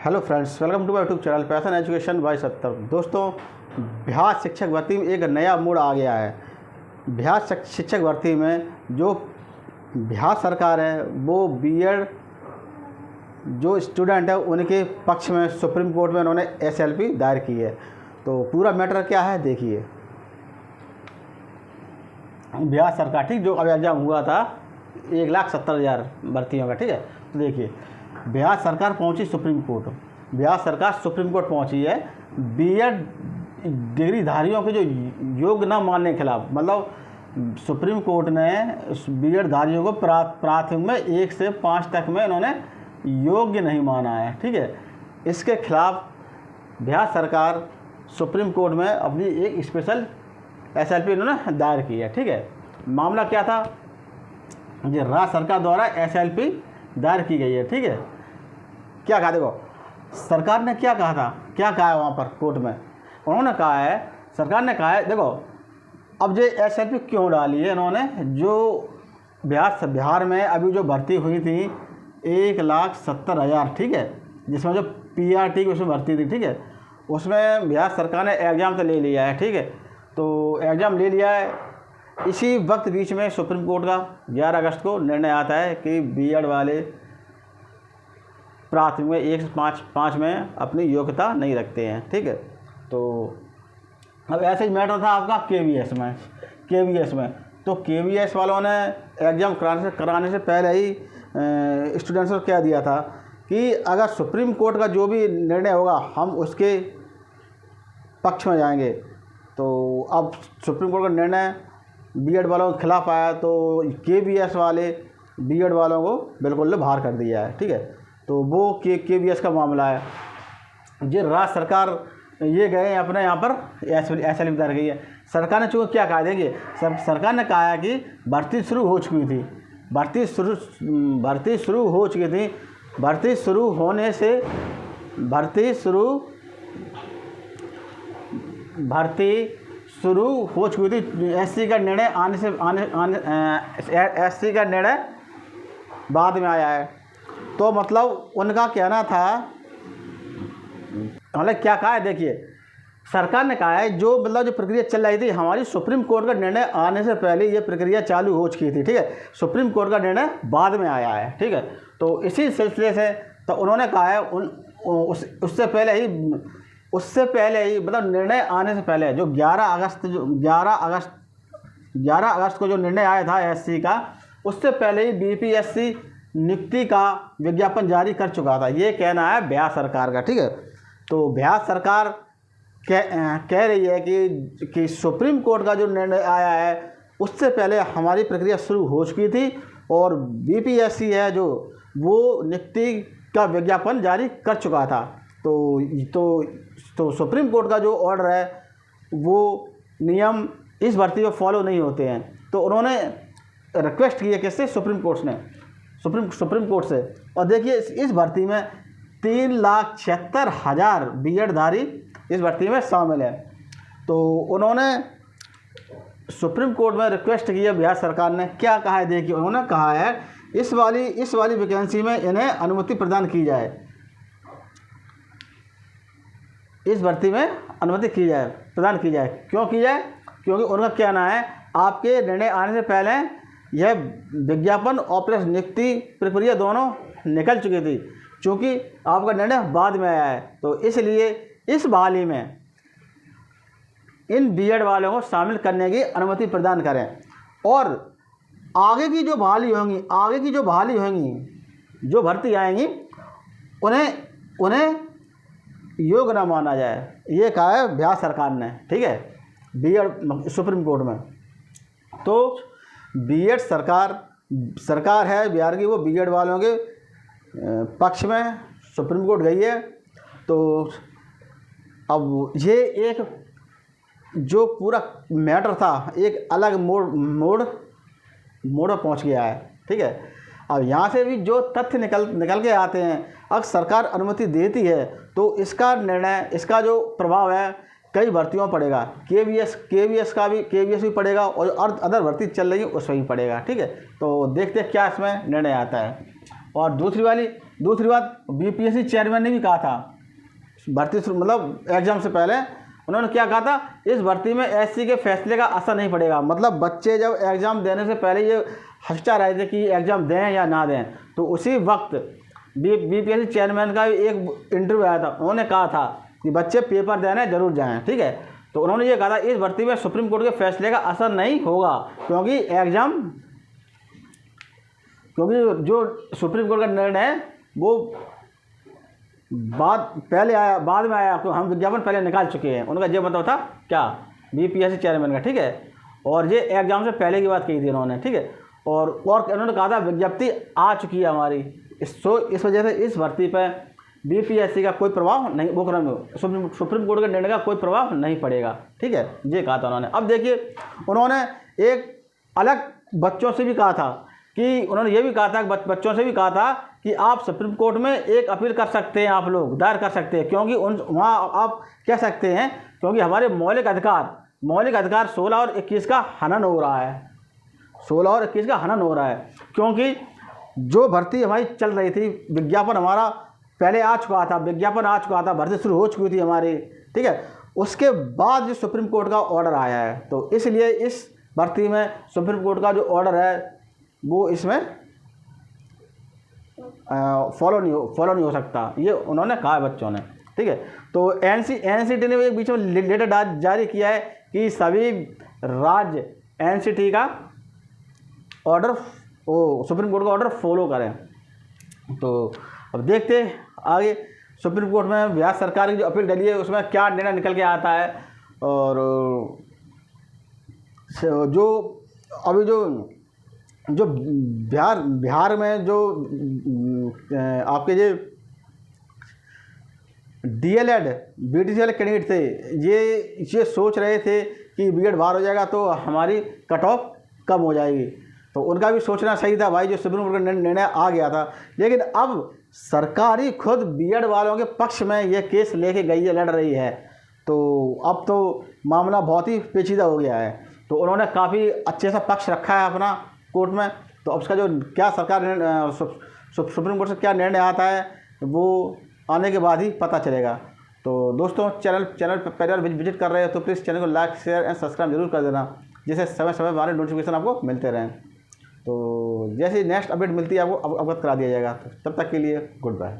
Hello friends, welcome to my YouTube channel passion education by सत्तर। दोस्तों, बिहार शिक्षक भर्ती में एक नया मोड़ आ गया है। बिहार शिक्षक भर्ती में जो बिहार सरकार है वो बीएड जो स्टूडेंट है उनके पक्ष में सुप्रीम कोर्ट में उन्होंने एसएलपी दायर की है। तो पूरा मैटर क्या है देखिए। बिहार सरकार ठीक जो अब एग्जाम हुआ था 1,70,000 भर्तियों का, ठीक है। तो देखिए, बिहार सरकार पहुंची सुप्रीम कोर्ट। बिहार सरकार सुप्रीम कोर्ट पहुंची है बीएड डिग्रीधारियों के जो योग्य न मानने के खिलाफ। मतलब सुप्रीम कोर्ट ने बीएड धारियों को प्राथमिक में 1 से 5 तक में इन्होंने योग्य नहीं माना है, ठीक है। इसके खिलाफ बिहार सरकार सुप्रीम कोर्ट में अपनी एक स्पेशल एसएलपी इन्होंने दायर की है, ठीक है। मामला क्या था, ये राज्य सरकार द्वारा एसएलपी दायर की गई है, ठीक है। क्या कहा, देखो सरकार ने क्या कहा था, क्या कहा है वहाँ पर कोर्ट में। उन्होंने कहा है, सरकार ने कहा है, देखो अब ये एसएलपी क्यों डाली है इन्होंने। जो बिहार में अभी जो भर्ती हुई थी 1,70,000, ठीक है, जिसमें जो पीआरटी की उसमें भर्ती थी, ठीक है, उसमें बिहार सरकार ने एग्ज़ाम तो ले लिया है, ठीक है। तो एग्ज़ाम ले लिया है, इसी वक्त बीच में सुप्रीम कोर्ट का 11 अगस्त को निर्णय आता है कि बीएड वाले प्राथमिक में 1 से 5 में अपनी योग्यता नहीं रखते हैं, ठीक है। तो अब ऐसे ही मैटर था आपका केवीएस में। तो केवीएस वालों ने एग्ज़ाम कराने से पहले ही स्टूडेंट्स को कह दिया था कि अगर सुप्रीम कोर्ट का जो भी निर्णय होगा हम उसके पक्ष में जाएंगे। तो अब सुप्रीम कोर्ट का निर्णय बीएड वालों के खिलाफ आया, तो केवीएस वाले बीएड वालों को बिल्कुल बाहर कर दिया है, ठीक है। तो वो केवीएस का मामला है। ये राज्य सरकार ये गए अपने यहाँ पर एसएलपी दायर गई है। सरकार ने चूँकि क्या कहा, देखिए सरकार ने कहा है कि भर्ती शुरू हो चुकी थी, भर्ती शुरू हो चुकी थी। भर्ती शुरू हो चुकी थी। एससी का निर्णय एससी का निर्णय बाद में आया है। तो मतलब उनका कहना था, मतलब क्या कहा है, देखिए सरकार ने कहा है जो प्रक्रिया चल रही थी हमारी सुप्रीम कोर्ट का निर्णय आने से पहले ये प्रक्रिया चालू हो चुकी थी, ठीक है। सुप्रीम कोर्ट का निर्णय बाद में आया है, ठीक है। तो इसी सिलसिले से तो उन्होंने कहा है उससे पहले ही मतलब निर्णय आने से पहले जो 11 अगस्त को जो निर्णय आया था एससी का, उससे पहले ही बीपीएससी नियुक्ति का विज्ञापन जारी कर चुका था। ये कहना है बिहार सरकार का, ठीक है। तो बिहार सरकार कह रही है कि सुप्रीम कोर्ट का जो निर्णय आया है उससे पहले हमारी प्रक्रिया शुरू हो चुकी थी और बीपीएससी है जो वो नियुक्ति का विज्ञापन जारी कर चुका था। तो सुप्रीम कोर्ट का जो ऑर्डर है वो नियम इस भर्ती में फॉलो नहीं होते हैं। तो उन्होंने रिक्वेस्ट की है किससे, सुप्रीम कोर्ट से। और देखिए इस भर्ती में 3,76,000 बीएडधारी इस भर्ती में शामिल है। तो उन्होंने सुप्रीम कोर्ट में रिक्वेस्ट की है बिहार सरकार ने। क्या कहा है देखिए, उन्होंने कहा है इस वाली वैकेंसी में इन्हें अनुमति प्रदान की जाए, इस भर्ती में अनुमति प्रदान की जाए। क्यों की जाए, क्योंकि उनका कहना है आपके निर्णय आने से पहले यह विज्ञापन और प्लस नियुक्ति प्रक्रिया दोनों निकल चुकी थी। चूँकि आपका निर्णय बाद में आया है, तो इसलिए इस बहाली में इन बीएड वालों को शामिल करने की अनुमति प्रदान करें और आगे की जो बहाली होंगी, जो भर्ती आएंगी उन्हें योग्य न माना जाए। ये कहा है बिहार सरकार ने, ठीक है, बीएड सुप्रीम कोर्ट में। तो बीएड सरकार है बिहार की, वो बीएड वालों के पक्ष में सुप्रीम कोर्ट गई है। तो अब ये एक जो पूरा मैटर था एक अलग मोड़ पहुंच गया है, ठीक है। अब यहाँ से भी जो तथ्य निकल के आते हैं, अगर सरकार अनुमति देती है तो इसका निर्णय, इसका जो प्रभाव है कई भर्तियों में पड़ेगा। केवीएस भी पड़ेगा और अदर भर्ती चल रही है उसमें भी पड़ेगा, ठीक है। तो देखते हैं क्या इसमें निर्णय आता है। और दूसरी वाली दूसरी बात, बीपीएससी चेयरमैन ने भी कहा था भर्ती मतलब एग्ज़ाम से पहले, उन्होंने क्या कहा था, इस भर्ती में एससी के फैसले का असर नहीं पड़ेगा। मतलब बच्चे जब एग्ज़ाम देने से पहले ये हचचा रहे थे कि एग्ज़ाम दें या ना दें, तो उसी वक्त बीपीएससी चेयरमैन का एक इंटरव्यू आया था, उन्होंने कहा था कि बच्चे पेपर देने ज़रूर जाएं, ठीक है। तो उन्होंने ये कहा था इस भर्ती में सुप्रीम कोर्ट के फैसले का असर नहीं होगा, क्योंकि जो सुप्रीम कोर्ट का निर्णय है वो पहले आया, बाद में आया, तो हम विज्ञापन पहले निकाल चुके हैं। उनका ये मतलब था क्या, बीपीएससी चेयरमैन का, ठीक है। और ये एग्ज़ाम से पहले की बात कही थी उन्होंने, ठीक है। और उन्होंने कहा था विज्ञप्ति आ चुकी है हमारी, इस वजह से इस भर्ती पर बीपीएससी का कोई प्रभाव नहीं, वो सुप्रीम कोर्ट के निर्णय का कोई प्रभाव नहीं पड़ेगा, ठीक है, ये कहा था उन्होंने। अब देखिए, उन्होंने एक अलग बच्चों से भी कहा था कि उन्होंने ये भी कहा था, बच्चों से भी कहा था कि आप सुप्रीम कोर्ट में एक अपील कर सकते हैं, आप लोग दायर कर सकते हैं, क्योंकि वहाँ आप कह सकते हैं क्योंकि हमारे मौलिक अधिकार 16 और 21 का हनन हो रहा है, 16 और 21 का हनन हो रहा है। क्योंकि जो भर्ती हमारी चल रही थी, विज्ञापन हमारा पहले आ चुका था, भर्ती शुरू हो चुकी थी हमारी, ठीक है। उसके बाद जो सुप्रीम कोर्ट का ऑर्डर आया है, तो इसलिए इस भर्ती में सुप्रीम कोर्ट का जो ऑर्डर है वो इसमें फॉलो नहीं हो सकता, ये उन्होंने कहा है बच्चों ने, ठीक है। तो एनसीटी ने एक बीच में लेटर जारी किया है कि सभी राज्य एनसीटी का ऑर्डर, सुप्रीम कोर्ट का ऑर्डर फॉलो करें। तो अब देखते हैं आगे सुप्रीम कोर्ट में बिहार सरकार की जो अपील डली है उसमें क्या निर्णय निकल के आता है। और जो अभी जो बिहार में जो आपके जो डीएलएड बीटीसीएल कैंडिडेट थे, ये सोच रहे थे कि बीएड बाहर हो जाएगा तो हमारी कट ऑफ कम हो जाएगी, तो उनका भी सोचना सही था भाई, जो सुप्रीम कोर्ट का निर्णय आ गया था। लेकिन अब सरकार ही खुद बीएड वालों के पक्ष में ये केस लेके गई है, लड़ रही है, तो अब तो मामला बहुत ही पेचीदा हो गया है। तो उन्होंने काफ़ी अच्छे सा पक्ष रखा है अपना कोर्ट में, तो अब उसका जो क्या सरकार सुप्रीम कोर्ट से क्या निर्णय आता है वो आने के बाद ही पता चलेगा। तो दोस्तों, चैनल पर पहली बार विजिट कर रहे हो तो प्लीज़ चैनल को लाइक, शेयर एंड सब्सक्राइब जरूर कर देना, जिससे समय समय हमारे नोटिफिकेशन आपको मिलते रहें। तो जैसे नेक्स्ट अपडेट मिलती है आपको अवगत करा दिया जाएगा। तो तब तक के लिए गुड बाय।